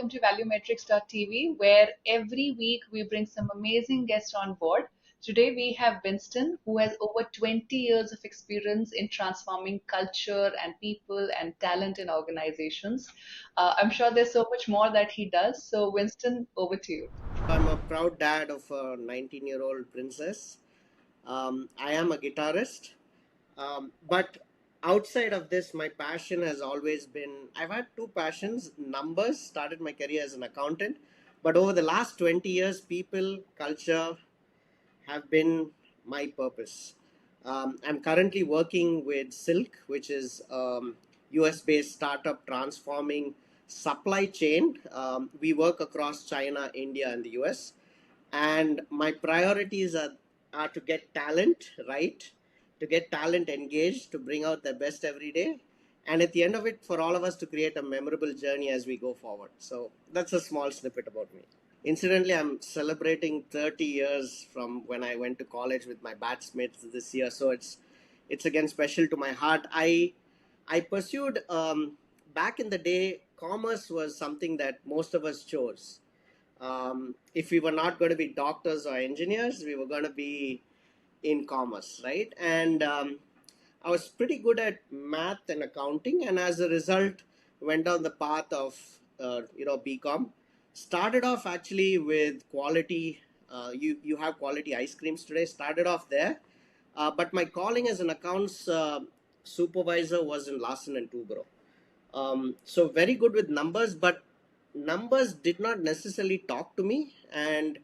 welcome to ValueMetrics.tv, where every week we bring some amazing guests on board. Today we have Winston, who has over 20 years of experience in transforming culture and people and talent in organizations. I'm sure there's so much more that he does. So, Winston, over to you. I'm a proud dad of a 19-year-old princess. I am a guitarist. But outside of this, my passion has always been I've had two passions. Numbers, started my career as an accountant. But over the last 20 years, people, culture have been my purpose. I'm currently working with Silk, which is US based startup transforming supply chain. We work across China, India, and the US. And my priorities are to get talent right, to get talent engaged, to bring out their best every day. And at the end of it, for all of us to create a memorable journey as we go forward. So that's a small snippet about me. Incidentally, I'm celebrating 30 years from when I went to college with my batchmates this year. So it's again special to my heart. I pursued back in the day. Commerce was something that most of us chose. If we were not going to be doctors or engineers, we were going to be in commerce, right? And I was pretty good at math and accounting, and as a result, went down the path of BCom. Started off actually with quality. You have quality ice creams today. Started off there, but my calling as an accounts supervisor was in Larsen and Toubro. So very good with numbers, but numbers did not necessarily talk to me. And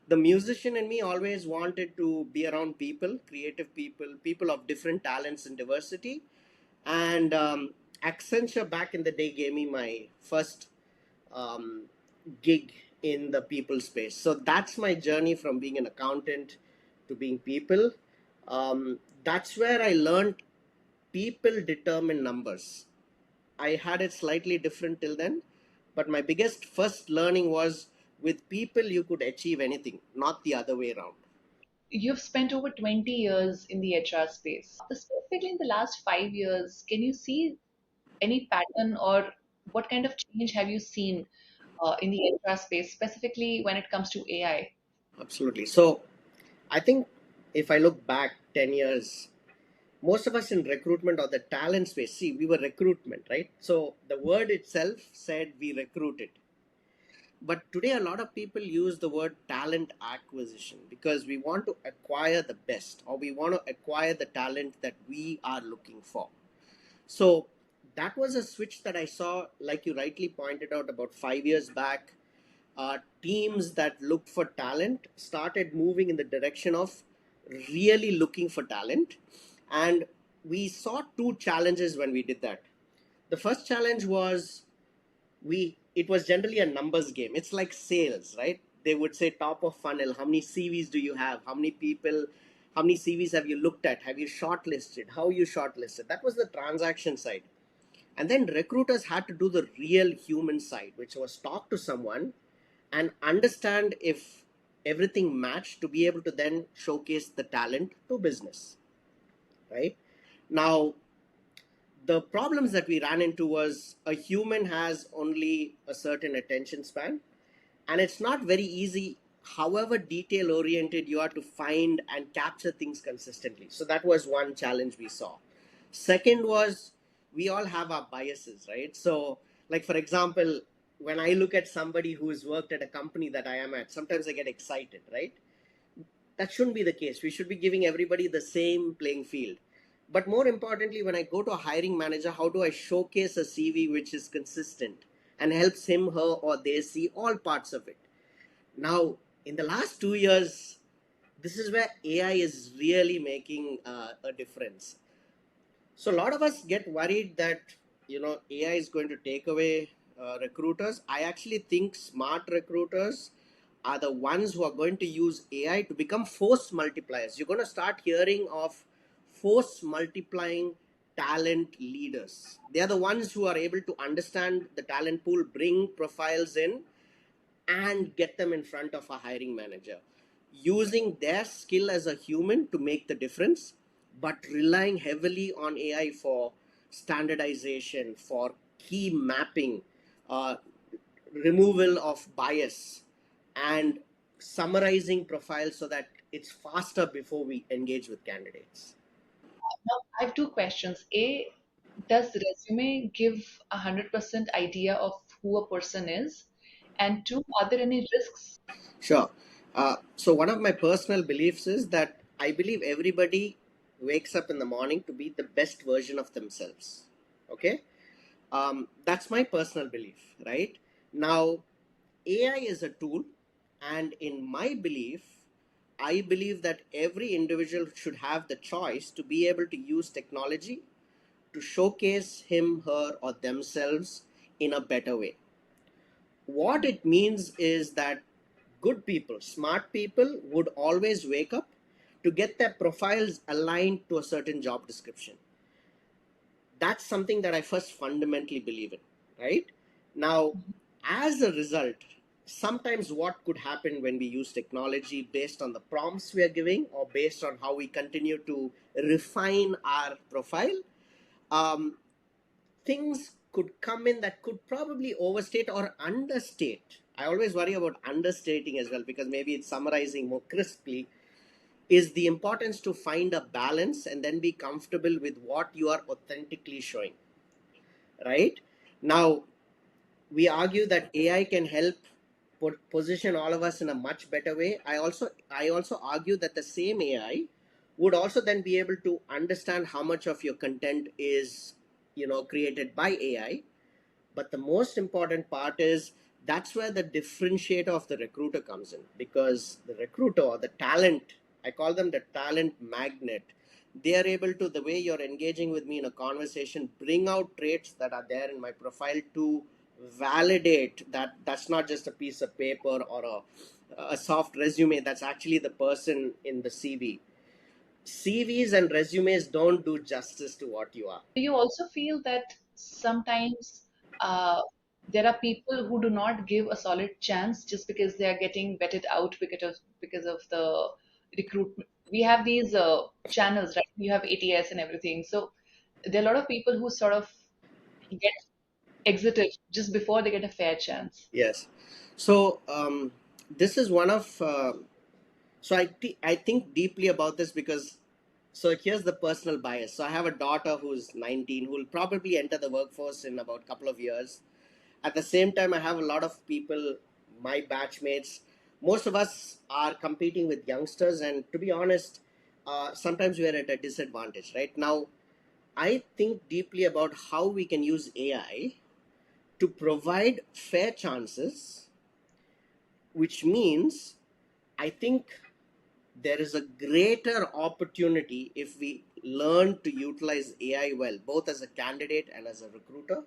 the musician in me always wanted to be around people, creative people, people of different talents and diversity. And Accenture back in the day gave me my first um, gig in the people space. So that's my journey from being an accountant to being people. That's where I learned people determine numbers. I had it slightly different till then, but my biggest first learning was with people you could achieve anything, not the other way around. You've spent over 20 years in the HR space. Specifically in the last 5 years, can you see any pattern or what kind of change have you seen in the HR space, specifically when it comes to AI? Absolutely. So I think if I look back 10 years, most of us in recruitment or the talent space, see, we were recruitment, right? So the word itself said we recruited. But today, a lot of people use the word talent acquisition because we want to acquire the best or we want to acquire the talent that we are looking for. So that was a switch that I saw, like you rightly pointed out, about 5 years back. Teams that looked for talent started moving in the direction of really looking for talent. And we saw two challenges when we did that. The first challenge was it was generally a numbers game. It's like sales, right? They would say top of funnel, how many CVs do you have, how many people, how many CVs have you looked at, have you shortlisted, how you shortlisted. That was the transaction side. And then recruiters had to do the real human side, which was talk to someone and understand if everything matched to be able to then showcase the talent to business, right? Now, the problems that we ran into was a human has only a certain attention span, and it's not very easy, however detail oriented you are, to find and capture things consistently. So that was one challenge we saw. Second was we all have our biases, right? So like for example, when I look at somebody who's worked at a company that I am at, sometimes I get excited, right? That shouldn't be the case. We should be giving everybody the same playing field. But more importantly, when I go to a hiring manager, how do I showcase a CV which is consistent and helps him, her, or they see all parts of it? Now, in the last 2 years, this is where AI is really making a difference. So a lot of us get worried that AI is going to take away recruiters. I actually think smart recruiters are the ones who are going to use AI to become force multipliers. You're going to start hearing of force multiplying talent leaders. They are the ones who are able to understand the talent pool, bring profiles in, and get them in front of a hiring manager, using their skill as a human to make the difference, but relying heavily on AI for standardization, for key mapping, uh, removal of bias and summarizing profiles so that it's faster before we engage with candidates. Now, I have two questions. A, does resume give 100% idea of who a person is? And two, are there any risks? Sure. So one of my personal beliefs is that I believe everybody wakes up in the morning to be the best version of themselves. Okay. That's my personal belief, right? Now, AI is a tool, and in my belief, I believe that every individual should have the choice to be able to use technology to showcase him, her, or themselves in a better way. What it means is that good people, smart people, would always wake up to get their profiles aligned to a certain job description. That's something that I first fundamentally believe in, right? Now, as a result, sometimes what could happen when we use technology based on the prompts we are giving or based on how we continue to refine our profile, um, things could come in that could probably overstate or understate. I always worry about understating as well because maybe it's summarizing more crisply. Is the importance to find a balance and then be comfortable with what you are authentically showing, right? Now, we argue that AI can help position all of us in a much better way. I also argue that the same AI would also then be able to understand how much of your content is created by AI. But the most important part is that's where the differentiator of the recruiter comes in, because the recruiter or the talent, I call them the talent magnet, they are able to, the way you're engaging with me in a conversation, bring out traits that are there in my profile to validate that that's not just a piece of paper or a soft resume, that's actually the person in the CV. CVs and resumes don't do justice to what you are. Do you also feel that sometimes uh, there are people who do not give a solid chance just because they are getting vetted out because of the recruitment? We have these channels, right? You have ATS and everything. So there are a lot of people who sort of get exited just before they get a fair chance. Yes. So this is one of so I think deeply about this because so here's the personal bias. So I have a daughter who's 19 who will probably enter the workforce in about a couple of years. At the same time, I have a lot of people, my batchmates. Most of us are competing with youngsters, and to be honest, sometimes we are at a disadvantage. Right now, I think deeply about how we can use AI to provide fair chances, which means I think there is a greater opportunity if we learn to utilize AI well, both as a candidate and as a recruiter.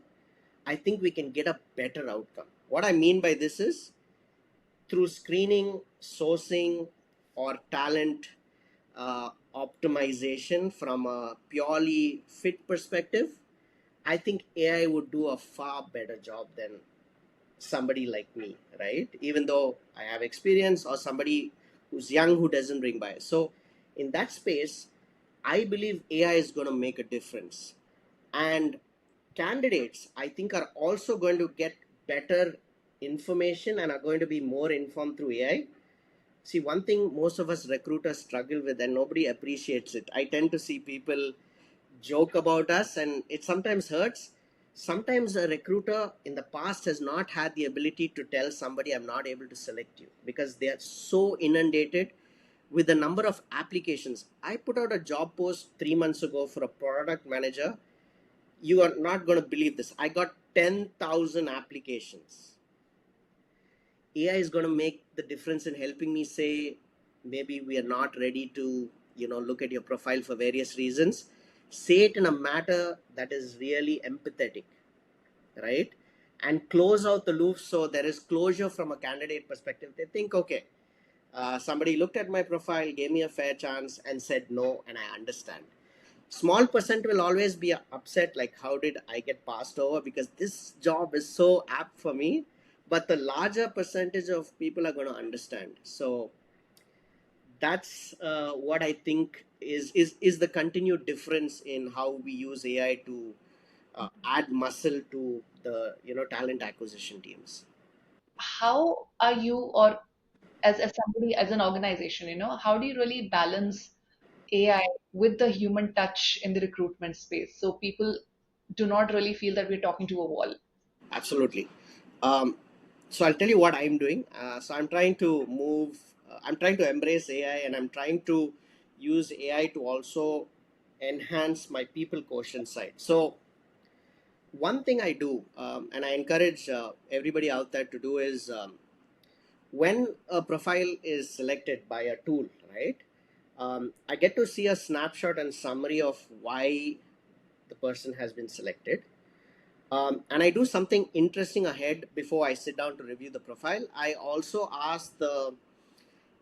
I think we can get a better outcome. What I mean by this is through screening, sourcing, or talent optimization from a purely fit perspective, I think AI would do a far better job than somebody like me, right? Even though I have experience, or somebody who's young who doesn't bring bias. So, in that space, I believe AI is going to make a difference. And candidates, I think, are also going to get better information and are going to be more informed through AI. See, one thing most of us recruiters struggle with, and nobody appreciates it. I tend to see people joke about us, and it sometimes hurts. Sometimes a recruiter in the past has not had the ability to tell somebody, I'm not able to select you, because they are so inundated with the number of applications. I put out a job post 3 months ago for a product manager. You are not going to believe this. I got 10,000 applications. AI is going to make the difference in helping me say, maybe we are not ready to, look at your profile for various reasons. Say it in a matter that is really empathetic, right? And close out the loop so there is closure from a candidate perspective. They think, okay, somebody looked at my profile, gave me a fair chance, and said no, and I understand. Small percent will always be upset, like, how did I get passed over, because this job is so apt for me. But the larger percentage of people are going to understand. So that's what I think is the continued difference in how we use AI to add muscle to the talent acquisition teams. how are you, or as somebody, as an organization, how do you really balance AI with the human touch in the recruitment space so people do not really feel that we're talking to a wall? Absolutely. Um, so I'll tell you what I'm doing. So I'm trying to move. I'm trying to embrace AI, and I'm trying to use AI to also enhance my people quotient side. So one thing I do, and I encourage everybody out there to do, is when a profile is selected by a tool, right? I get to see a snapshot and summary of why the person has been selected. And I do something interesting ahead before I sit down to review the profile. I also ask the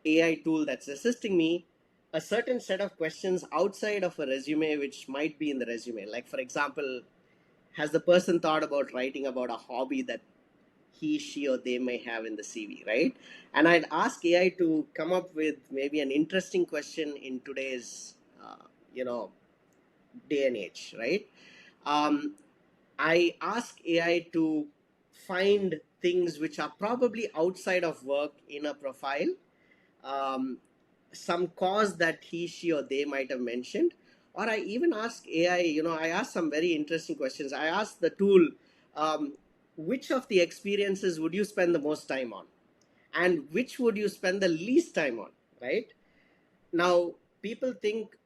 AI tool that's assisting me a certain set of questions outside of a resume, which might be in the resume. Like, for example, has the person thought about writing about a hobby that he, she, or they may have in the CV, right? And I'd ask AI to come up with maybe an interesting question in today's, you know, day and age, right? Um, I ask AI to find things which are probably outside of work in a profile, um, some cause that he, she, or they might have mentioned. Or I even ask AI, I ask some very interesting questions. I ask the tool, um, which of the experiences would you spend the most time on? And which would you spend the least time on, right? Now, people think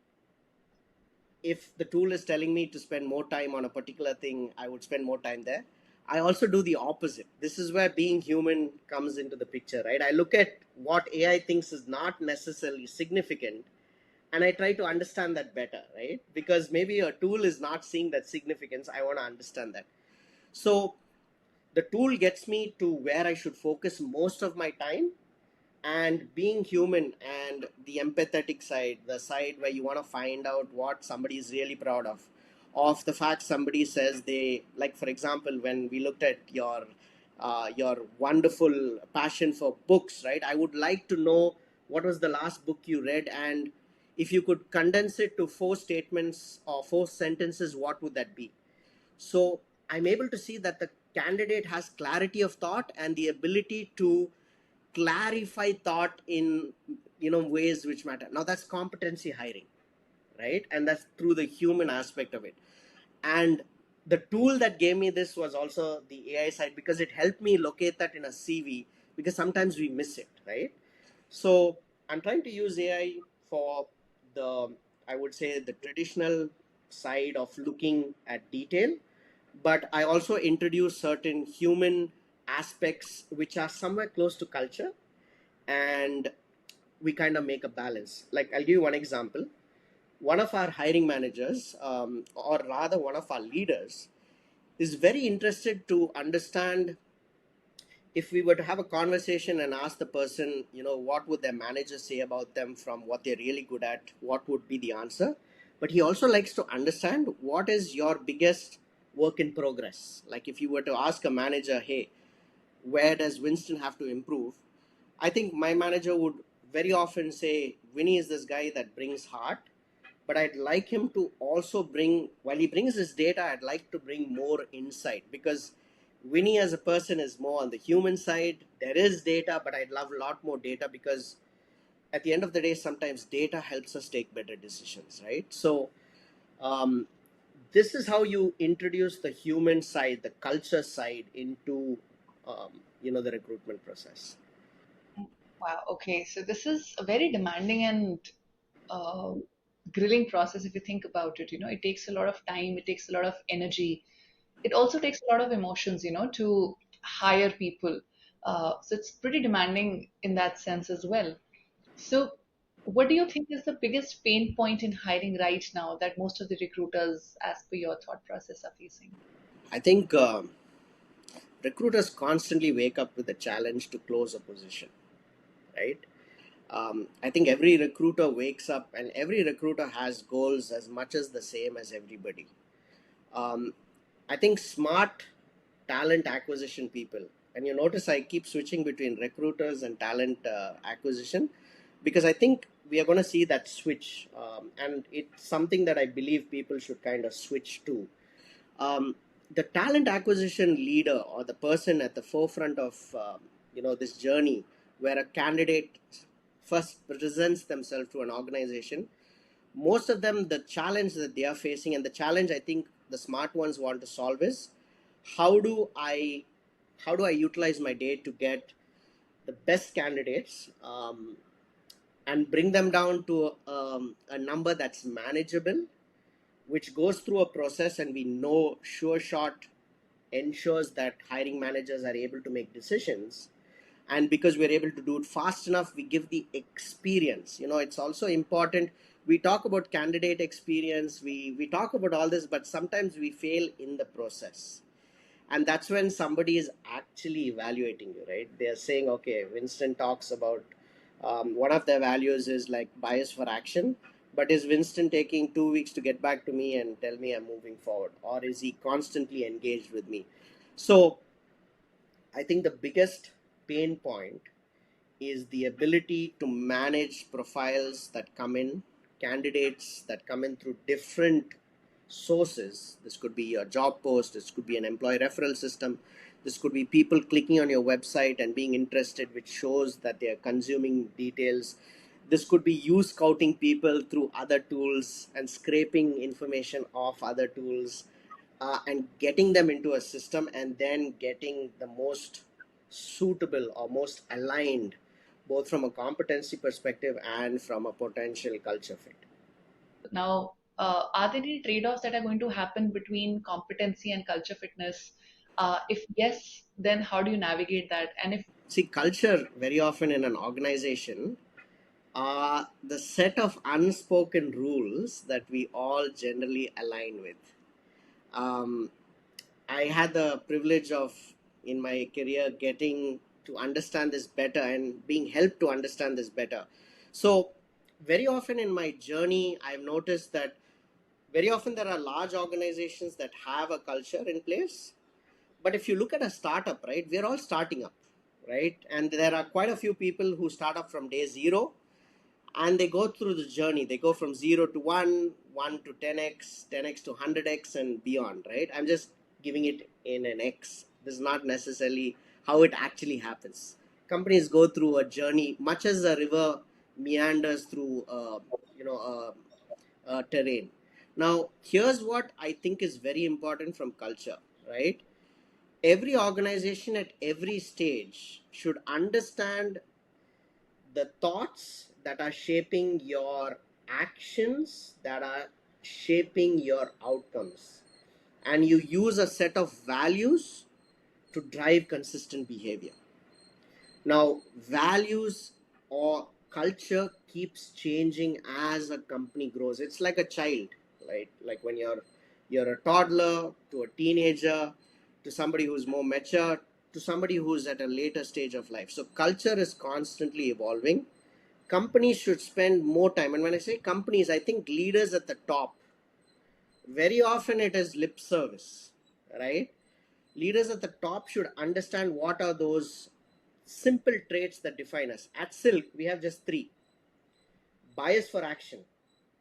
if the tool is telling me to spend more time on a particular thing, I would spend more time there. I also do the opposite. This is where being human comes into the picture, right? I look at what AI thinks is not necessarily significant, and I try to understand that better, right? Because maybe a tool is not seeing that significance. I want to understand that. So the tool gets me to where I should focus most of my time, and being human and the empathetic side, the side where you want to find out what somebody is really proud of the fact somebody says they like. For example, when we looked at your wonderful passion for books, right? I would like to know what was the last book you read, and if you could condense it to four statements or four sentences, what would that be? So I'm able to see that the candidate has clarity of thought and the ability to clarify thought in ways which matter. Now that's competency hiring, right? And that's through the human aspect of it. And the tool that gave me this was also the AI side, because it helped me locate that in a CV, because sometimes we miss it, right? So I'm trying to use AI for the, I would say, the traditional side of looking at detail, but I also introduce certain human aspects which are somewhere close to culture, and we kind of make a balance. Like, I'll give you one example. One of our hiring managers, or rather one of our leaders, is very interested to understand, if we were to have a conversation and ask the person, what would their manager say about them from what they're really good at, what would be the answer? But he also likes to understand what is your biggest work in progress. Like, if you were to ask a manager, hey, where does Winston have to improve? I think my manager would very often say, Winnie is this guy that brings heart, but I'd like him to also bring, while he brings his data, I'd like to bring more insight, because Winnie as a person is more on the human side. There is data, but I'd love a lot more data, because at the end of the day, sometimes data helps us take better decisions, right? So, um, this is how you introduce the human side, the culture side into the recruitment process. Wow. Okay. So this is a very demanding and uh, grilling process if you think about it. It takes a lot of time, it takes a lot of energy. It also takes a lot of emotions, to hire people. So it's pretty demanding in that sense as well. So, what do you think is the biggest pain point in hiring right now that most of the recruiters, as per your thought process, are facing? I think recruiters constantly wake up with a challenge to close a position, right? I think every recruiter wakes up, and every recruiter has goals as much as the same as everybody. Um, I think smart talent acquisition people, and you notice I keep switching between recruiters and talent acquisition, because I think we are going to see that switch, and it's something that I believe people should kind of switch to. The talent acquisition leader, or the person at the forefront of this journey where a candidate first presents themselves to an organization, most of them, the challenge that they are facing, and the challenge I think the smart ones want to solve is, how do I how do I utilize my day to get the best candidates, and bring them down to a number that's manageable, which goes through a process, and we know sure shot ensures that hiring managers are able to make decisions. And because we're able to do it fast enough, we give the experience. It's also important. We talk about candidate experience, we talk about all this, but sometimes we fail in the process. And that's when somebody is actually evaluating you, right? They're saying, okay, Winston talks about, one of their values is like bias for action, but is Winston taking 2 weeks to get back to me and tell me I'm moving forward, or is he constantly engaged with me? So I think the biggest pain point is the ability to manage profiles that come in, candidates that come in through different sources. This could be a job post, this could be an employee referral system, this could be people clicking on your website and being interested, which shows that they are consuming details. This could be you scouting people through other tools and scraping information off other tools, and getting them into a system, and then getting the most suitable or most aligned, both from a competency perspective and from a potential culture fit. Now, are there any trade-offs that are going to happen between competency and culture fitness? If yes, then how do you navigate that? And if See, culture very often in an organization are the set of unspoken rules that we all generally align with. Um, I had the privilege of, in my career, getting to understand this better and being helped to understand this better. So, very often in my journey, I've noticed that very often there are large organizations that have a culture in place. But if you look at a startup, right, we're all starting up, right? And there are quite a few people who start up from day zero, and they go through the journey. They go from 0 to 1, 1 to 10x, 10x to 100x and beyond, right? I'm just giving it in an x. This is not necessarily how it actually happens. Companies go through a journey much as a river meanders through terrain. Now here's what I think is very important from culture, right? Every organization at every stage should understand the thoughts that are shaping your actions, that are shaping your outcomes, and you use a set of values to drive consistent behavior. Now values or culture keeps changing as a company grows. It's like a child, right? Like when you're a toddler to a teenager to somebody who's more mature to somebody who's at a later stage of life. So culture is constantly evolving. Companies should spend more time, and when I say companies, I think leaders at the top, very often it is lip service, right? Leaders at the top should understand what are those simple traits that define us. At Silk we have just three: bias for action,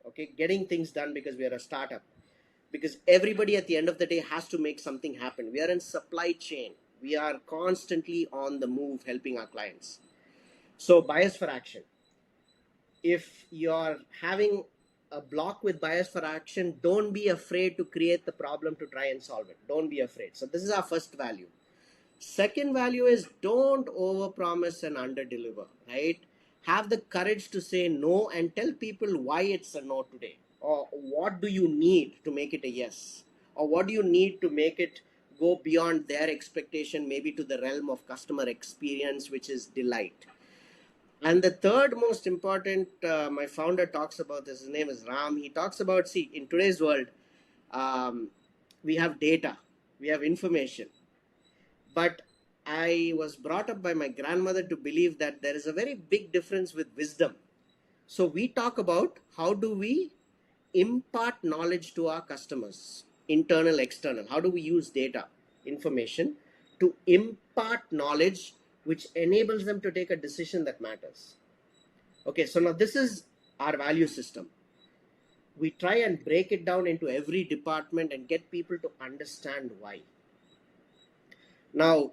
okay, getting things done because we are a startup, because everybody at the end of the day has to make something happen. We are in supply chain, we are constantly on the move helping our clients. So bias for action. If you're having a block with bias for action, don't be afraid to create the problem to try and solve it. Don't be afraid. So this is our first value. Second value is, don't overpromise and underdeliver, right? Have the courage to say no and tell people why it's a no today, or what do you need to make it a yes, or what do you need to make it go beyond their expectation, maybe to the realm of customer experience, which is delight. And the third most important, my founder talks about this. His name is Ram. He talks about, see, in today's world, um, we have data, we have information. But I was brought up by my grandmother to believe that there is a very big difference with wisdom. So we talk about how do we impart knowledge to our customers, internal, external. How do we use data, information to impart knowledge which enables them to take a decision that matters. Okay, so now this is our value system. We try and break it down into every department and get people to understand why. Now,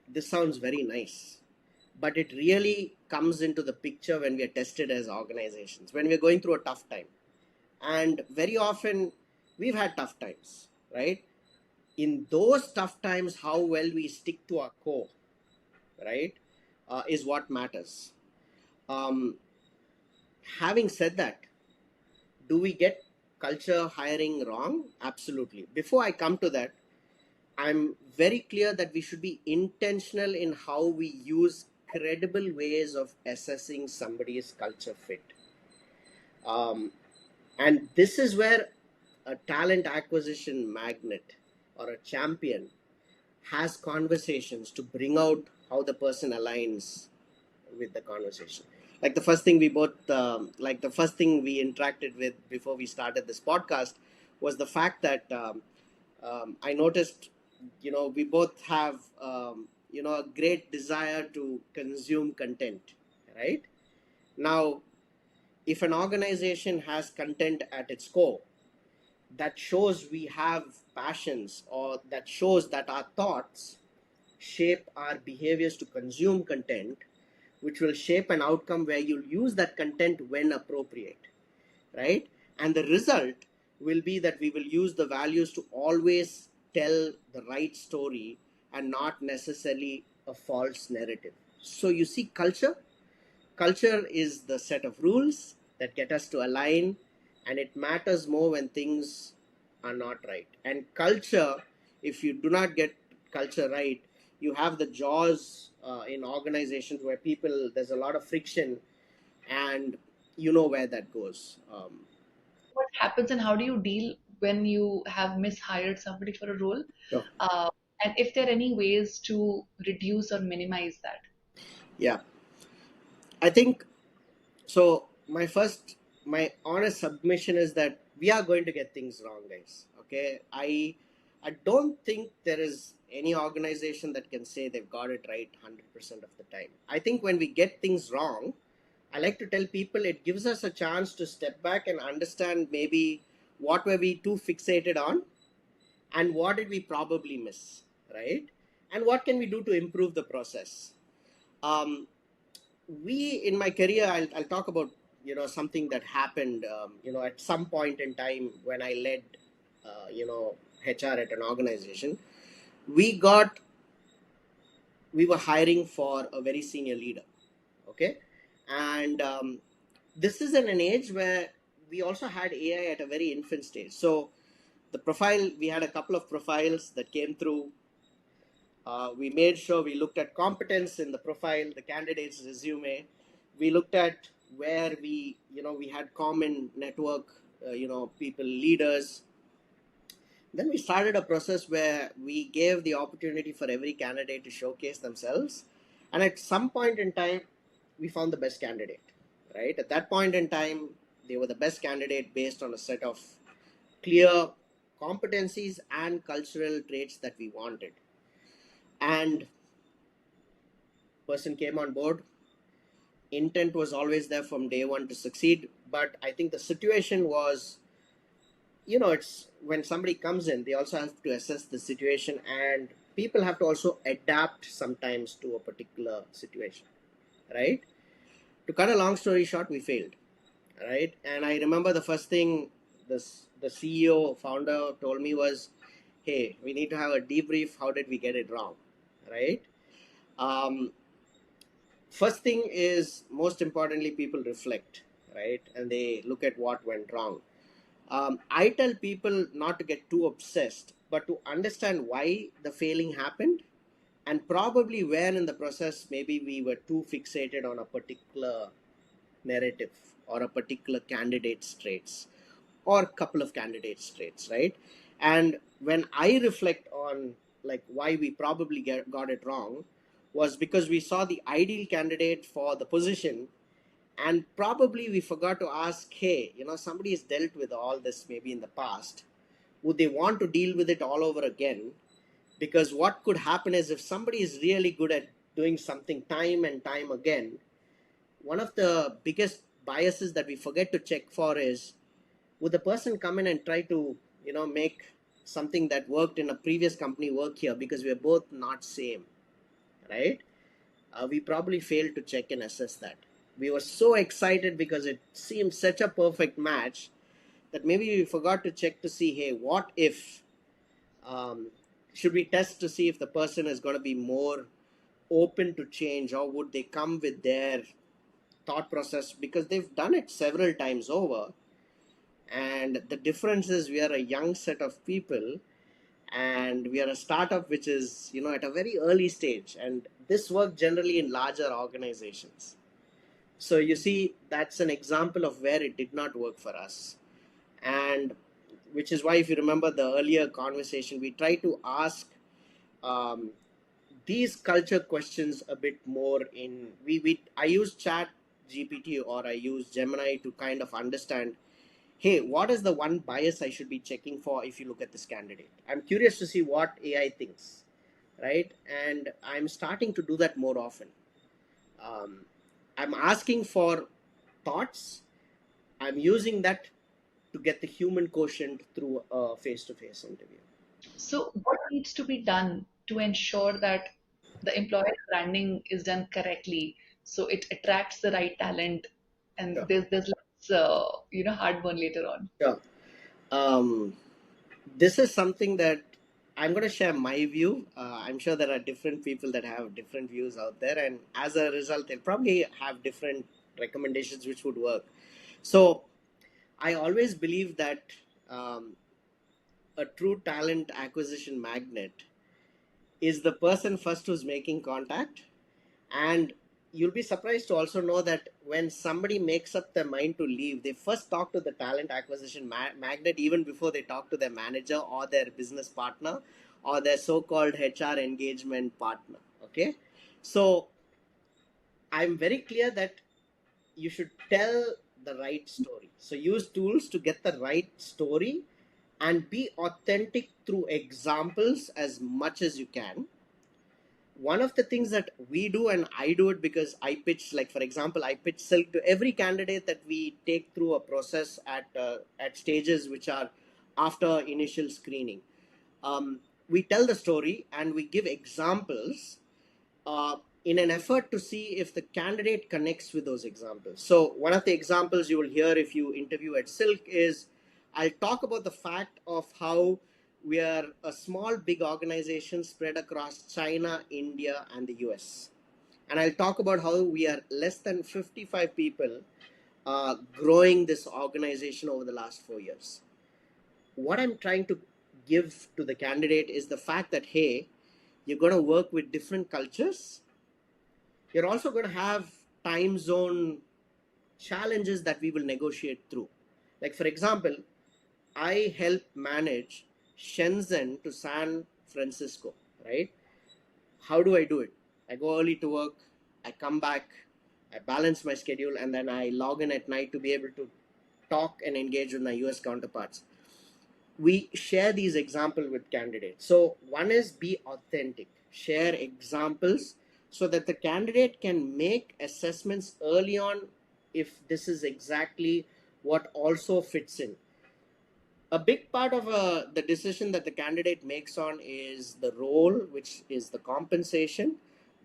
this sounds very nice. but it really comes into the picture when we are tested as organizations, when we're going through a tough time. And very often we've had tough times, right? In those tough times, how well we stick to our core, right, is what matters. Um, Having said that, do we get culture hiring wrong? Absolutely. Before I come to that, I'm very clear that we should be intentional in how we use credible ways of assessing somebody's culture fit. Um, and this is where a talent acquisition magnet or a champion has conversations to bring out how the person aligns with the conversation. Like the first thing we both, like the first thing we interacted with before we started this podcast was the fact that I noticed, we both have, a great desire to consume content, right? Now, if an organization has content at its core, that shows we have passions, or that shows that our thoughts shape our behaviors to consume content, which will shape an outcome where you'll use that content when appropriate, right? And the result will be that we will use the values to always tell the right story and not necessarily a false narrative. So you see, culture is the set of rules that get us to align, and it matters more when things are not right. And culture, if you do not get culture right, you have the jaws in organizations where people, there's a lot of friction, and you know where that goes. What happens and how do you deal when you have mishired somebody for a role? So, Uh, and if there are any ways to reduce or minimize that? yeah, I think so. My honest submission is that we are going to get things wrong, guys. Okay, I don't think there is any organization that can say they've got it right 100% of the time. I think when we get things wrong, I like to tell people it gives us a chance to step back and understand maybe what were we too fixated on, and what did we probably miss, right? And what can we do to improve the process? Um, we in my career, I'll talk about something that happened at some point in time when I led HR at an organization. We got we were hiring for a very senior leader, okay, and this is in an age where we also had AI at a very infant stage. So the profile, we had a couple of profiles that came through. We made sure we looked at competence in the profile, the candidate's resume. We looked at where we had common network, people, leaders. Then we started a process where we gave the opportunity for every candidate to showcase themselves. And at some point in time, we found the best candidate, right? At that point in time, they were the best candidate based on a set of clear competencies and cultural traits that we wanted. And person came on board. Intent was always there from day one to succeed, but I think the situation was, it's when somebody comes in, they also have to assess the situation, and people have to also adapt sometimes to a particular situation, right? To cut a long story short, we failed, right? And I remember the first thing the CEO founder told me was, hey, we need to have a debrief. How did we get it wrong, right? um, First thing is, most importantly, people reflect, right? And they look at what went wrong. I tell people not to get too obsessed, but to understand why the failing happened, and probably where in the process maybe we were too fixated on a particular narrative or a particular candidate's traits or a couple of candidates' traits, right? And when I reflect on like why we probably got it wrong, was because we saw the ideal candidate for the position, and probably we forgot to ask, hey, somebody has dealt with all this maybe in the past, would they want to deal with it all over again? Because what could happen is, if somebody is really good at doing something time and time again, one of the biggest biases that we forget to check for is, would the person come in and try to make something that worked in a previous company work here, because we're both not same, right? we probably failed to check and assess that. We were so excited because it seemed such a perfect match that maybe we forgot to check to see, hey, what if, um, should we test to see if the person is going to be more open to change, or would they come with their thought process because they've done it several times over. And the difference is we are a young set of people, and we are a startup which is, at a very early stage, and this work generally in larger organizations. So you see, that's an example of where it did not work for us. And which is why, if you remember the earlier conversation, we try to ask um, these culture questions a bit more. In we I use chat GPT or I use Gemini to kind of understand, hey, what is the one bias I should be checking for if you look at this candidate? I'm curious to see what AI thinks, right? And I'm starting to do that more often. um, I'm asking for thoughts. I'm using that to get the human quotient through a face-to-face interview. So, what needs to be done to ensure that the employer branding is done correctly so it attracts the right talent and Sure. there's less heartburn later on? Sure. Um, this is something that I'm going to share my view. I'm sure there are different people that have different views out there, and as a result, they'll probably have different recommendations which would work. So, I always believe that um, a true talent acquisition magnet is the person first who's making contact. And you'll be surprised to also know that when somebody makes up their mind to leave, they first talk to the talent acquisition magnet even before they talk to their manager or their business partner or their so-called HR engagement partner. Okay, so I'm very clear that you should tell the right story. So use tools to get the right story and be authentic through examples as much as you can. One of the things that we do, and I do it because I pitch, like for example, I pitch silk to every candidate that we take through a process at stages which are after initial screening. We tell the story and we give examples in an effort to see if the candidate connects with those examples. So, one of the examples you will hear if you interview at Silk is, I'll talk about the fact of how we are a small, big organization spread across China, India, and the US. And I'll talk about how we are less than 55 people growing this organization over the last 4 years. What I'm trying to give to the candidate is the fact that, hey, you're going to work with different cultures. You're also going to have time zone challenges that we will negotiate through. Like, for example, I help manage Shenzhen to San Francisco, right? How do I do it? I go early to work, I come back, I balance my schedule, and then I log in at night to be able to talk and engage with my US counterparts. We share these examples with candidates. So one is be authentic, share examples so that the candidate can make assessments early on if this is exactly what also fits in. A big part of the decision that the candidate makes on is the role, which is the compensation,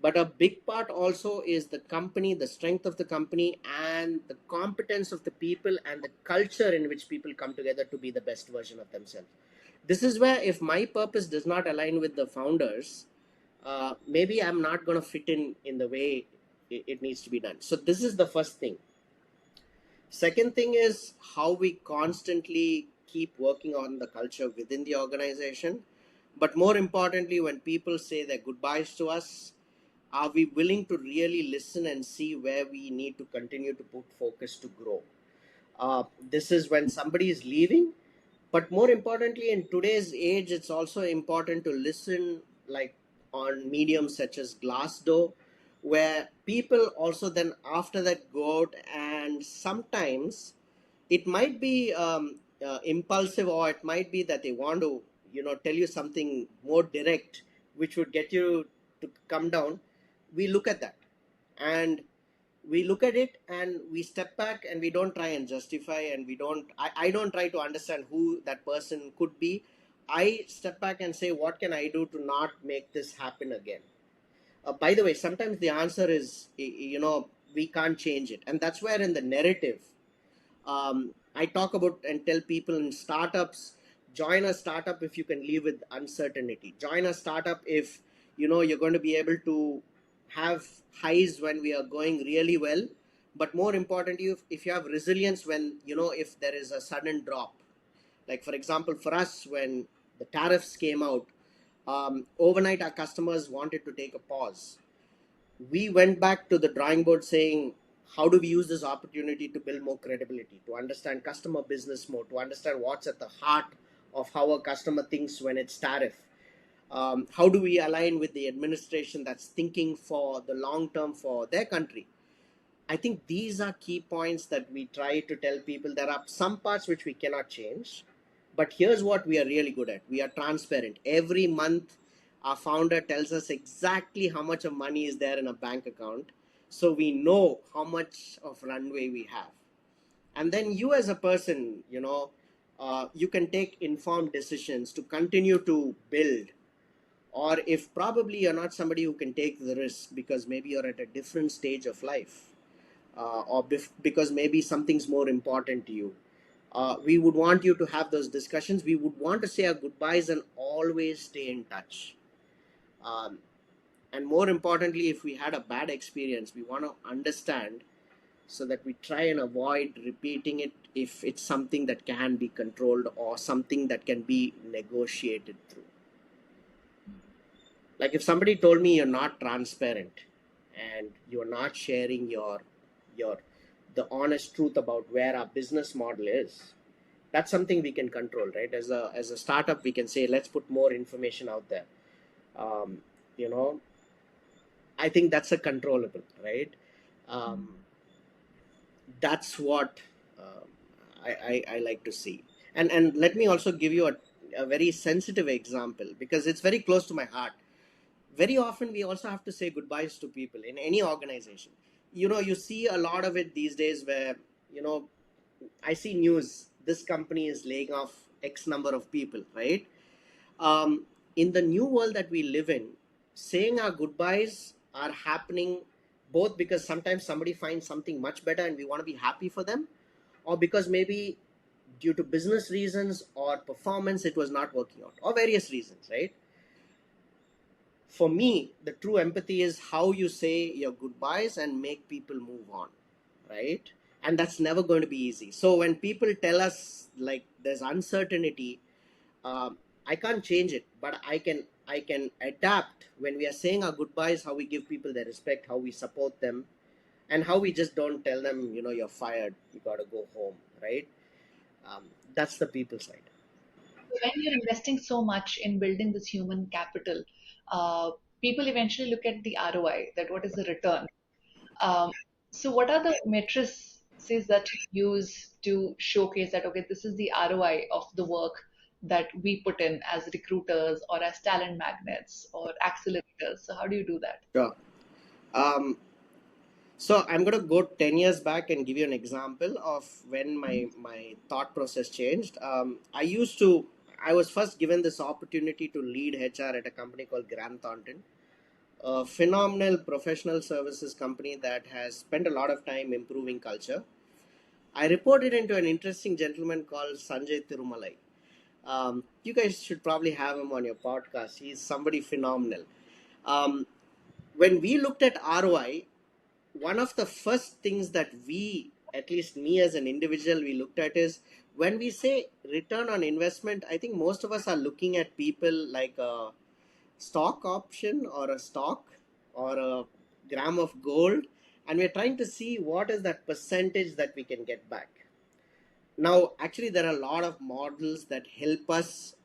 but a big part also is the company, the strength of the company, and the competence of the people and the culture in which people come together to be the best version of themselves. This is where, if my purpose does not align with the founders, maybe I'm not going to fit in the way it needs to be done. So this is the first thing. Second thing is how we constantly keep working on the culture within the organization. But more importantly, when people say their goodbyes to us, are we willing to really listen and see where we need to continue to put focus to grow? This is when somebody is leaving. But more importantly, in today's age, it's also important to listen, like on mediums such as Glassdoor, where people also then after that go out, and sometimes it might be impulsive, or it might be that they want to tell you something more direct which would get you to come down. We look at that, and we look at it and we step back, and we don't try and justify, and I don't try to understand who that person could be. I step back and say, what can I do to not make this happen again? By the way, sometimes the answer is, we can't change it. And that's where in the narrative, I talk about and tell people in startups, join a startup if you can live with uncertainty. Join a startup if you're going to be able to have highs when we are going really well, but more importantly, if you have resilience when if there is a sudden drop. Like for example, for us, when the tariffs came out, overnight our customers wanted to take a pause. We went back to the drawing board saying, how do we use this opportunity to build more credibility, to understand customer business more, to understand what's at the heart of how a customer thinks when it's tariff. How do we align with the administration that's thinking for the long term for their country? I think these are key points that we try to tell people. There are some parts which we cannot change, but here's what we are really good at. We are transparent. Every month, our founder tells us exactly how much of money is there in a bank account, so we know how much of runway we have. And then you, as a person, you can take informed decisions to continue to build. Or if probably you're not somebody who can take the risk because maybe you're at a different stage of life, or because maybe something's more important to you. We would want you to have those discussions. We would want to say our goodbyes and always stay in touch. Um, and more importantly, if we had a bad experience, we want to understand so that we try and avoid repeating it if it's something that can be controlled or something that can be negotiated through. Like if somebody told me you're not transparent and you're not sharing your the honest truth about where our business model is, that's something we can control, right? As a startup, we can say, let's put more information out there. um, you know I think that's a controllable, right? That's what I like to see. And let me also give you a very sensitive example because it's very close to my heart. Very often we also have to say goodbyes to people in any organization. You see a lot of it these days where you know I see news, this company is laying off X number of people, right? In the new world that we live in, saying our goodbyes are happening both because sometimes somebody finds something much better and we want to be happy for them, or because maybe due to business reasons or performance it was not working out, or various reasons, right? For me, the true empathy is how you say your goodbyes and make people move on, right? And that's never going to be easy. So when people tell us like there's uncertainty, I can't change it, but I can adapt when we are saying our goodbyes, how we give people their respect, how we support them, and how we just don't tell them, you're fired, you got to go home, right? That's the people side. When you're investing so much in building this human capital, uh, people eventually look at the ROI, that what is the return. Um, so, what are the matrices that you use to showcase that, okay, this is the ROI of the work that we put in as recruiters or as talent magnets or accelerators? So, how do you do that? Sure. Um, so I'm going to go 10 years back and give you an example of when my thought process changed. I was first given this opportunity to lead HR at a company called Grant Thornton, a phenomenal professional services company that has spent a lot of time improving culture. I reported into an interesting gentleman called Sanjay Tirumalai. You guys should probably have him on your podcast. He's somebody phenomenal. Um, when we looked at ROI, one of the first things that at least me as an individual, we looked at is when we say return on investment, I think most of us are looking at people like a stock option or a stock or a gram of gold, and we're trying to see what is that percentage that we can get back. Now, actually, there are a lot of models that help us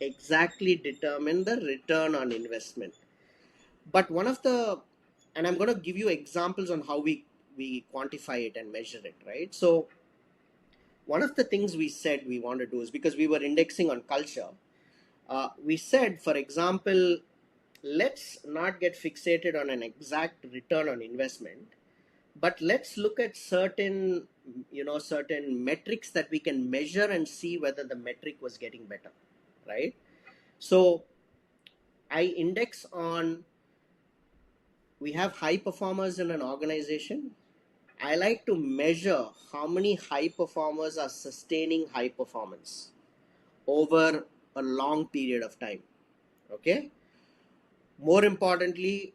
exactly determine the return on investment. But one of the, and I'm going to give you examples on how we quantify it and measure it, right? So, one of the things we said we want to do is because we were indexing on culture, we said, for example, let's not get fixated on an exact return on investment, but let's look at certain metrics that we can measure and see whether the metric was getting better, right? So I index on we have high performers in an organization. I like to measure how many high performers are sustaining high performance over a long period of time. Okay. More importantly,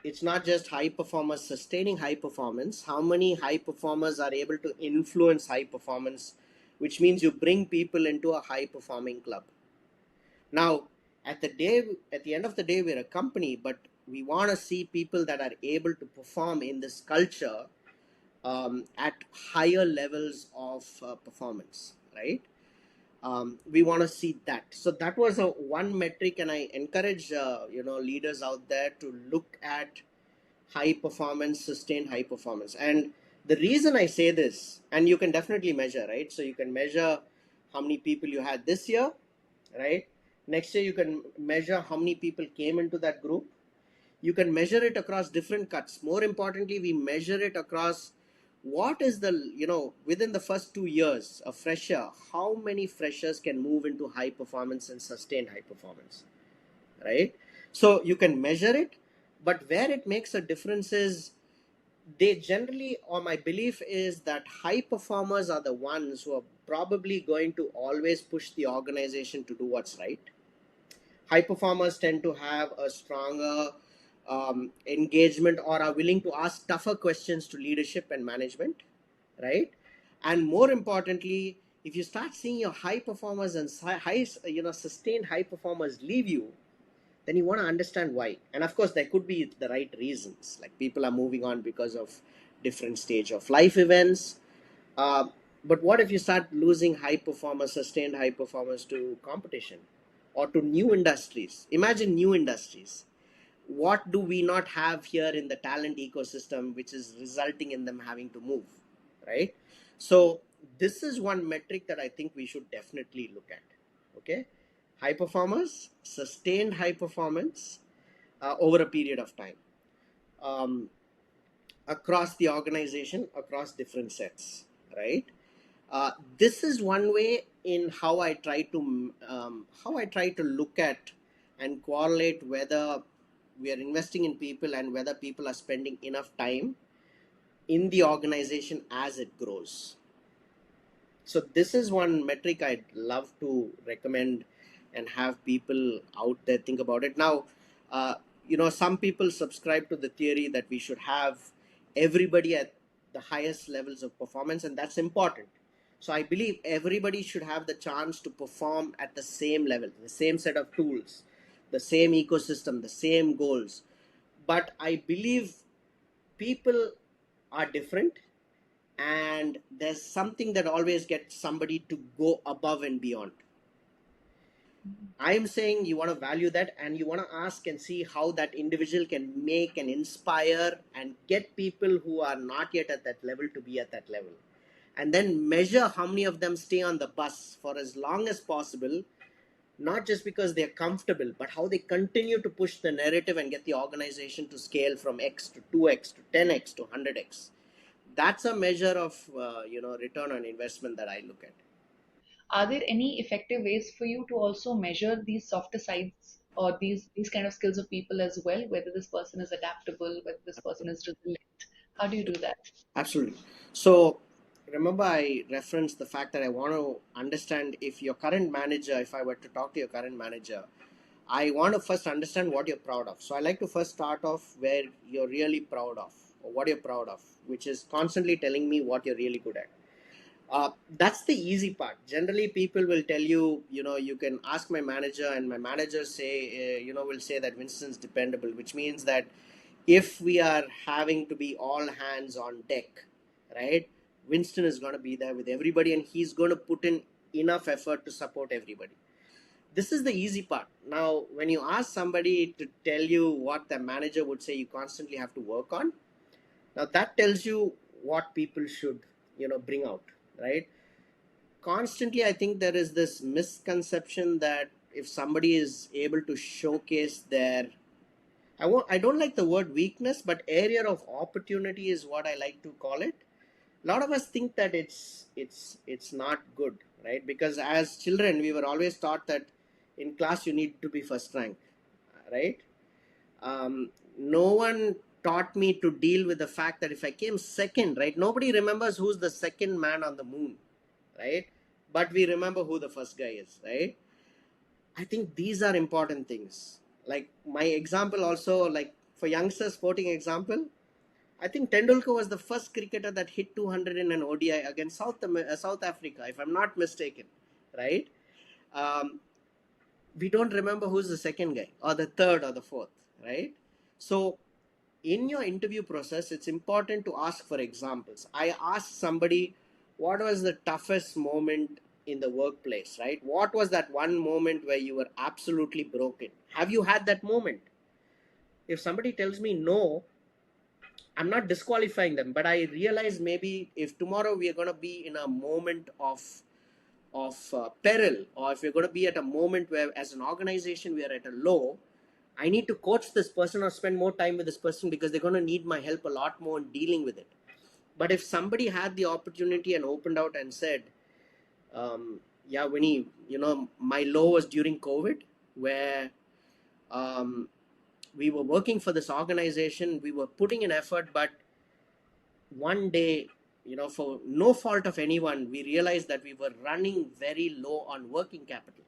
it's not just high performers sustaining high performance, how many high performers are able to influence high performance, which means you bring people into a high performing club. Now, at the end of the day, we're a company, but we want to see people that are able to perform in this culture at higher levels of performance, right? We want to see that. So that was a one metric, and I encourage leaders out there to look at high performance, sustained high performance. And the reason I say this, and you can definitely measure, right? So you can measure how many people you had this year, right? Next year, you can measure how many people came into that group. You can measure it across different cuts. More importantly, we measure it across what is the, within the first 2 years, a fresher, how many freshers can move into high performance and sustain high performance, right? So you can measure it, but where it makes a difference is they generally, or my belief is that high performers are the ones who are probably going to always push the organization to do what's right. High performers tend to have a stronger engagement or are willing to ask tougher questions to leadership and management, right? And more importantly, if you start seeing your high performers and sustained high performers leave you, then you want to understand why. And of course, there could be the right reasons, like people are moving on because of different stage of life events. Uh, but what if you start losing high performers, sustained high performers to competition or to new industries? Imagine new industries. What do we not have here in the talent ecosystem, which is resulting in them having to move, right? So this is one metric that I think we should definitely look at. Okay, high performers, sustained high performance over a period of time. Across the organization, across different sets, right? This is one way in how I try to look at and correlate whether we are investing in people and whether people are spending enough time in the organization as it grows. So this is one metric I'd love to recommend and have people out there think about it. Now, some people subscribe to the theory that we should have everybody at the highest levels of performance, and that's important. So I believe everybody should have the chance to perform at the same level, the same set of tools, the same ecosystem, the same goals. But I believe people are different, and there's something that always gets somebody to go above and beyond. I'm saying you want to value that, and you want to ask and see how that individual can make and inspire and get people who are not yet at that level to be at that level, and then measure how many of them stay on the bus for as long as possible, not just because they're comfortable, but how they continue to push the narrative and get the organization to scale from X to 2X to 10X to 100X. That's a measure of return on investment that I look at. Are there any effective ways for you to also measure these softer sides or these kind of skills of people as well, whether this person is adaptable, whether this person is resilient? How do you do that? Absolutely. So remember, I referenced the fact that I want to understand if your current manager, if I were to talk to your current manager, I want to first understand what you're proud of. So I like to first start off where you're really proud of, or what you're proud of, which is constantly telling me what you're really good at. That's the easy part. Generally, people will tell you, you can ask my manager, and my manager will say that Winston's dependable, which means that if we are having to be all hands on deck, right, Winston is going to be there with everybody, and he's going to put in enough effort to support everybody. This is the easy part. Now, when you ask somebody to tell you what the manager would say you constantly have to work on, now that tells you what people should, bring out, right? Constantly, I think there is this misconception that if somebody is able to showcase their, I don't like the word weakness, but area of opportunity is what I like to call it. A lot of us think that it's not good, right? Because as children, we were always taught that in class you need to be first rank, right? no one taught me to deal with the fact that if I came second, right, nobody remembers who's the second man on the moon, right? But we remember who the first guy is, right? I think these are important things. Like my example also, like for youngsters, sporting example, I think Tendulkar was the first cricketer that hit 200 in an ODI against South Africa, if I'm not mistaken, right? Um, we don't remember who's the second guy or the third or the fourth, right? So in your interview process, it's important to ask for examples. I asked somebody, what was the toughest moment in the workplace, right? What was that one moment where you were absolutely broken? Have you had that moment? If somebody tells me no, I'm not disqualifying them, but I realize maybe if tomorrow we are going to be in a moment of peril, or if we're going to be at a moment where, as an organization, we are at a low, I need to coach this person or spend more time with this person because they're going to need my help a lot more in dealing with it. But if somebody had the opportunity and opened out and said, yeah, Winnie, my low was during COVID, where um, we were working for this organization, we were putting in effort, but one day, for no fault of anyone, we realized that we were running very low on working capital,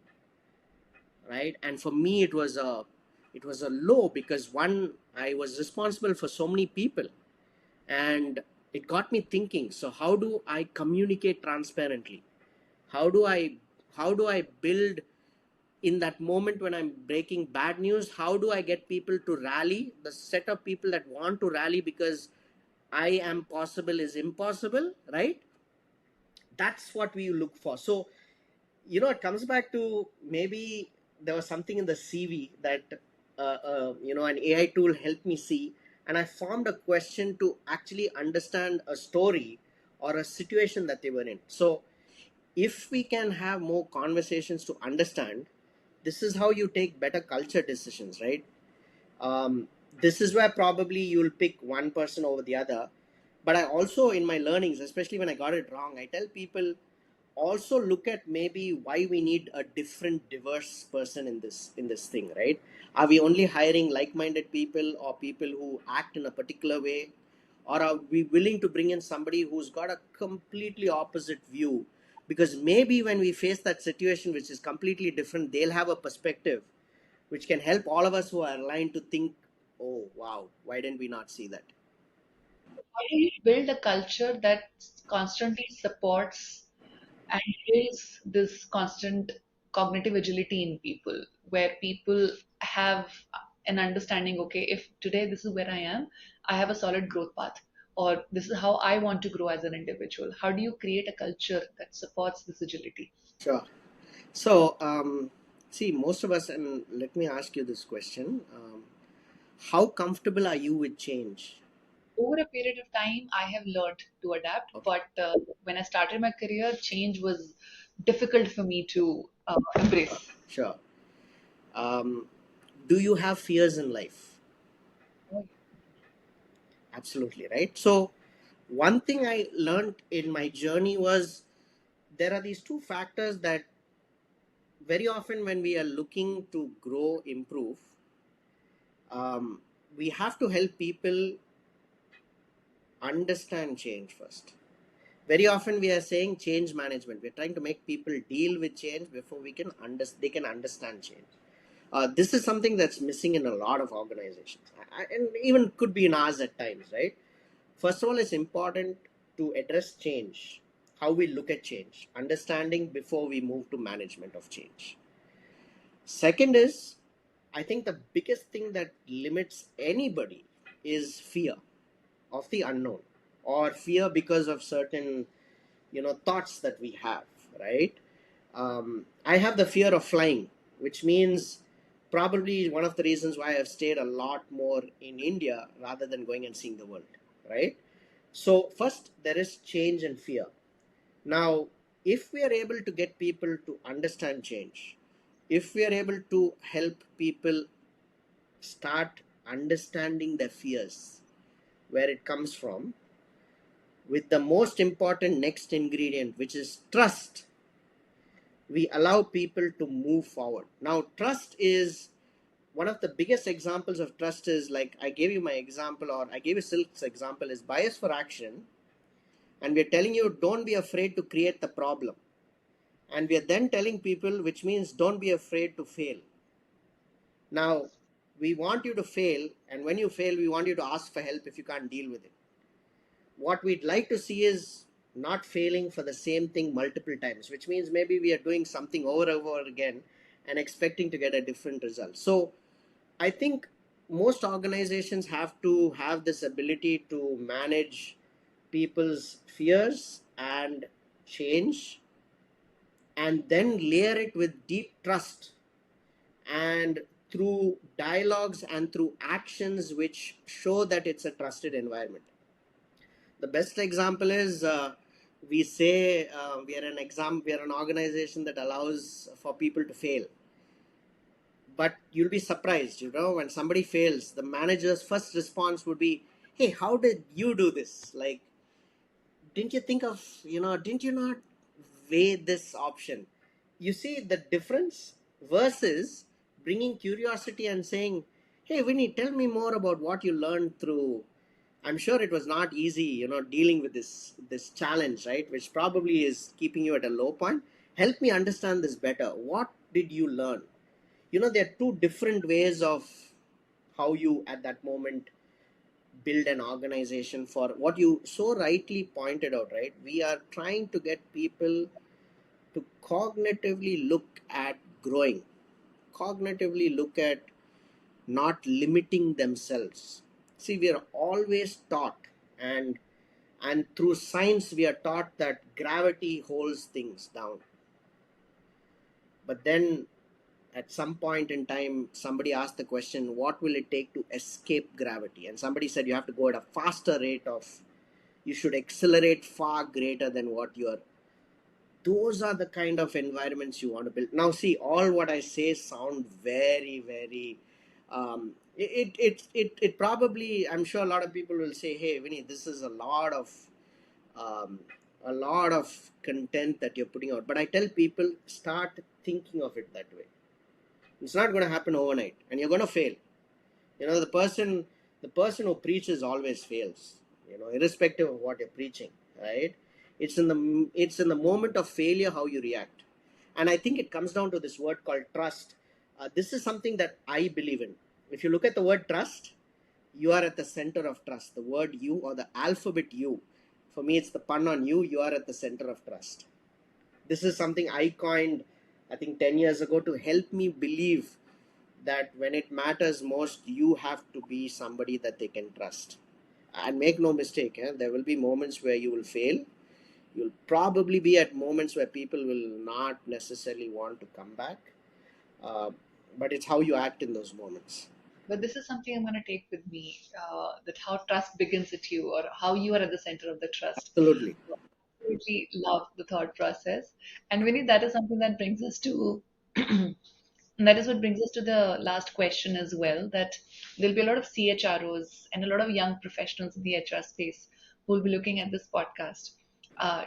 right? And for me, it was a low because, one, I was responsible for so many people, and it got me thinking. So how do I communicate transparently? How do I build in that moment when I'm breaking bad news? How do I get people to rally? The set of people that want to rally because I am possible is impossible, right? That's what we look for. So it comes back to, maybe there was something in the CV that an AI tool helped me see, and I formed a question to actually understand a story or a situation that they were in. So if we can have more conversations to understand, this is how you take better culture decisions, right? um, this is where probably you'll pick one person over the other. But I also, in my learnings, especially when I got it wrong, I tell people, also look at maybe why we need a different diverse person in this thing, right? Are we only hiring like-minded people or people who act in a particular way, or are we willing to bring in somebody who's got a completely opposite view? Because maybe when we face that situation which is completely different, they'll have a perspective which can help all of us who are aligned to think, oh wow, why didn't we not see that? How do you build a culture that constantly supports and builds this constant cognitive agility in people, where people have an understanding, okay, if today this is where I am, I have a solid growth path, or this is how I want to grow as an individual. How do you create a culture that supports this agility? Sure. So, see, most of us, and let me ask you this question: how comfortable are you with change? Over a period of time, I have learned to adapt, Okay, but when I started my career, change was difficult for me to embrace. sure. Um, do you have fears in life? Absolutely, right? So, one thing I learned in my journey was there are these two factors that very often when we are looking to grow, improve, um, we have to help people understand change first. Very often we are saying change management. We're trying to make people deal with change before they can understand change. This is something that's missing in a lot of organizations, and even could be in ours at times, right? First of all, it's important to address change, how we look at change, understanding before we move to management of change. Second is, I think the biggest thing that limits anybody is fear of the unknown, or fear because of certain thoughts that we have, right? I have the fear of flying, which means probably one of the reasons why I've stayed a lot more in India rather than going and seeing the world, right? So first there is change and fear. Now, if we are able to get people to understand change, if we are able to help people start understanding their fears, where it comes from, with the most important next ingredient, which is trust, we allow people to move forward. Now, trust is one of the biggest examples of trust is, like I gave you my example, or I gave you Silk's example, is bias for action. And we're telling you, don't be afraid to create the problem. And we are then telling people, which means don't be afraid to fail. Now, we want you to fail, and when you fail, we want you to ask for help if you can't deal with it. What we'd like to see is not failing for the same thing multiple times, which means maybe we are doing something over and over again and expecting to get a different result. So I think most organizations have to have this ability to manage people's fears and change, and then layer it with deep trust, and through dialogues and through actions which show that it's a trusted environment. The best example is, we say, we are an organization that allows for people to fail, but you'll be surprised, when somebody fails, the manager's first response would be, hey, how did you do this? Like, didn't you think of, didn't you not weigh this option? You see the difference, versus bringing curiosity and saying, hey, Vinny, tell me more about what you learned through. I'm sure it was not easy, dealing with this challenge, right? Which probably is keeping you at a low point. Help me understand this better. What did you learn? There are two different ways of how you at that moment build an organization. For what you so rightly pointed out, right? We are trying to get people to cognitively look at growing, cognitively look at not limiting themselves. See, we are always taught, and through science we are taught that gravity holds things down. But then at some point in time, somebody asked the question, what will it take to escape gravity? And somebody said, you have to go at a faster rate of, you should accelerate far greater than what you are. Those are the kind of environments you want to build. Now see, all what I say sound very, very, it probably, I'm sure a lot of people will say, hey Vinny, this is um, a lot of content that you're putting out. But I tell people, start thinking of it that way. It's not going to happen overnight, and you're going to fail. The person who preaches always fails. Irrespective of what you're preaching, right? It's in the moment of failure how you react, and I think it comes down to this word called trust. This is something that I believe in. If you look at the word trust, you are at the center of trust. The word you, or the alphabet U, for me it's the pun on you. You are at the center of trust. This is something I coined, I think, 10 years ago, to help me believe that when it matters most, you have to be somebody that they can trust. And make no mistake, there will be moments where you will fail. You'll probably be at moments where people will not necessarily want to come back. Uh, but it's how you act in those moments. But this is something I'm going to take with me, that how trust begins at you, or how you are at the center of the trust. Absolutely. Absolutely love the thought process. And Vinny, that is something that brings us to that is what brings us to the last question as well, that there'll be a lot of CHROs and a lot of young professionals in the HR space who will be looking at this podcast.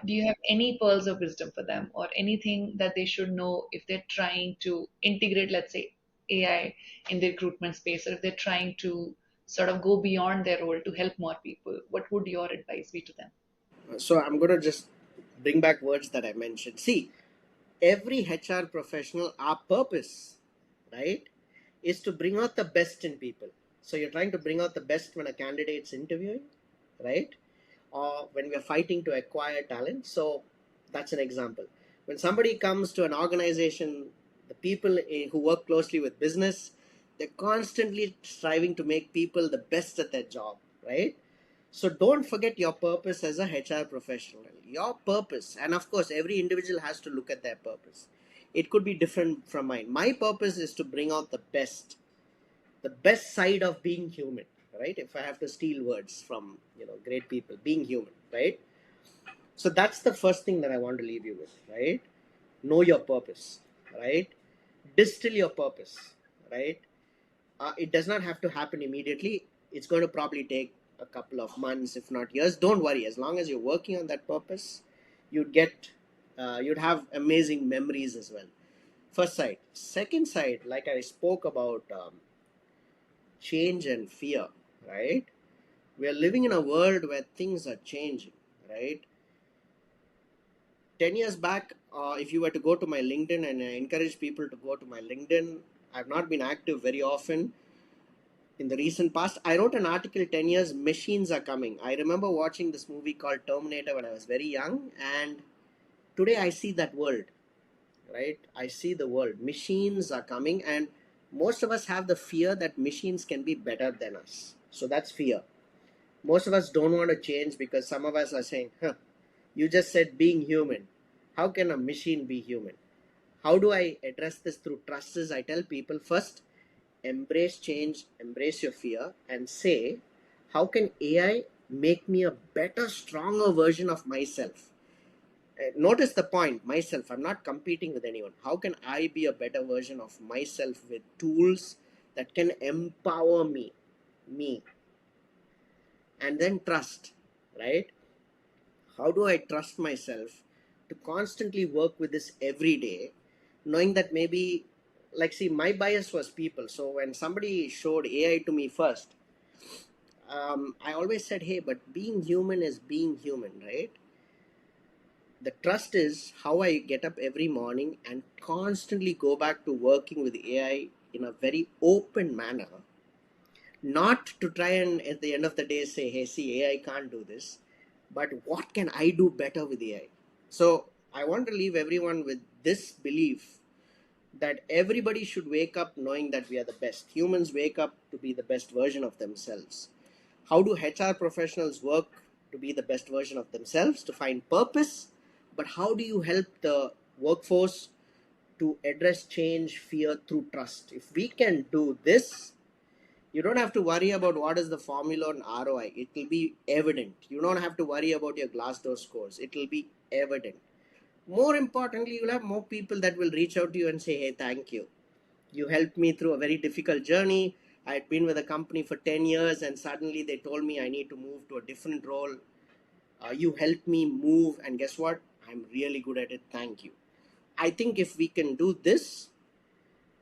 Do you have any pearls of wisdom for them, or anything that they should know if they're trying to integrate, let's say, AI in the recruitment space, or if they're trying to sort of go beyond their role to help more people? What would your advice be to them? So I'm going to just bring back words that I mentioned. See, every HR professional, our purpose, right, is to bring out the best in people. So you're trying to bring out the best when a candidate's interviewing, right? Or when we are fighting to acquire talent. So that's an example. When somebody comes to an organization, the people who work closely with business, they're constantly striving to make people the best at their job, right? So don't forget your purpose as a HR professional. Your purpose, and of course, every individual has to look at their purpose. It could be different from mine. My purpose is to bring out the best side of being human, right? If I have to steal words from great people, being human, right? So that's the first thing that I want to leave you with, right? Know your purpose, right? Distill your purpose, right? It does not have to happen immediately. It's going to probably take a couple of months, if not years. Don't worry. As long as you're working on that purpose, you'd get, you'd have amazing memories as well. First side. Second side, like I spoke about, change and fear, right? We are living in a world where things are changing, right? 10 years back, if you were to go to my LinkedIn, and I encourage people to go to my LinkedIn, I've not been active very often in the recent past. I wrote an article 10 years, machines are coming. I remember watching this movie called Terminator when I was very young, and today I see that world, right? I see the world. Machines are coming, and most of us have the fear that machines can be better than us. So that's fear. Most of us don't want to change because some of us are saying, huh, you just said being human. How can a machine be human? How do I address this through trust? Is I tell people first, embrace change, embrace your fear, and say, how can AI make me a better, stronger version of myself? Notice the point, myself. I'm not competing with anyone. How can I be a better version of myself with tools that can empower me, and then trust, right? How do I trust myself to constantly work with this every day, knowing that maybe, like, see, my bias was people. So when somebody showed AI to me first, I always said, hey, but being human is being human, right? The trust is how I get up every morning and constantly go back to working with AI in a very open manner, not to try and at the end of the day say, hey, see, AI can't do this, but what can I do better with AI? So I want to leave everyone with this belief that everybody should wake up knowing that we are the best. Humans wake up to be the best version of themselves. How do HR professionals work to be the best version of themselves, to find purpose? But how do you help the workforce to address change, fear through trust? If we can do this, you don't have to worry about what is the formula on ROI. It will be evident. You don't have to worry about your Glassdoor scores. It will be evident. More importantly, you'll have more people that will reach out to you and say, hey, thank you. You helped me through a very difficult journey. I had been with a company for 10 years and suddenly they told me I need to move to a different role. You helped me move, and guess what? I'm really good at it. Thank you. I think if we can do this,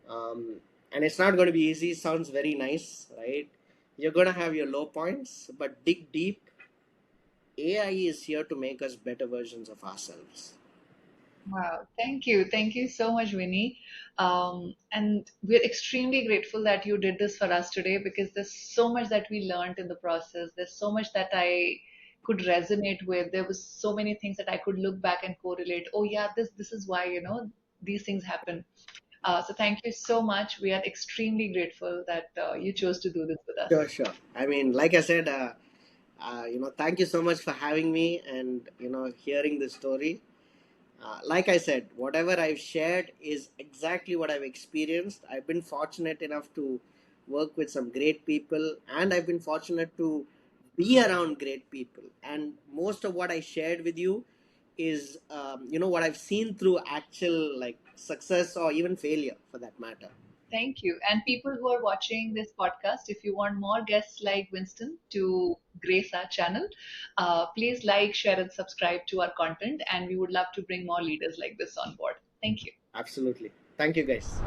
and it's not going to be easy, sounds very nice, right? You're going to have your low points, but dig deep. AI is here to make us better versions of ourselves. Wow, thank you. Thank you so much, Winnie. And we're extremely grateful that you did this for us today because there's so much that we learned in the process. There's so much that I could resonate with. There was so many things that I could look back and correlate. Oh yeah, this is why, these things happen. So thank you so much. We are extremely grateful that you chose to do this with us. Sure, sure. I mean, like I said, thank you so much for having me and, hearing the story. Like I said, whatever I've shared is exactly what I've experienced. I've been fortunate enough to work with some great people, and I've been fortunate to be around great people. And most of what I shared with you is, what I've seen through actual like success or even failure for that matter. Thank you. And people who are watching this podcast, if you want more guests like Winston to grace our channel, please like, share, and subscribe to our content. And we would love to bring more leaders like this on board. Thank you. Absolutely. Thank you, guys.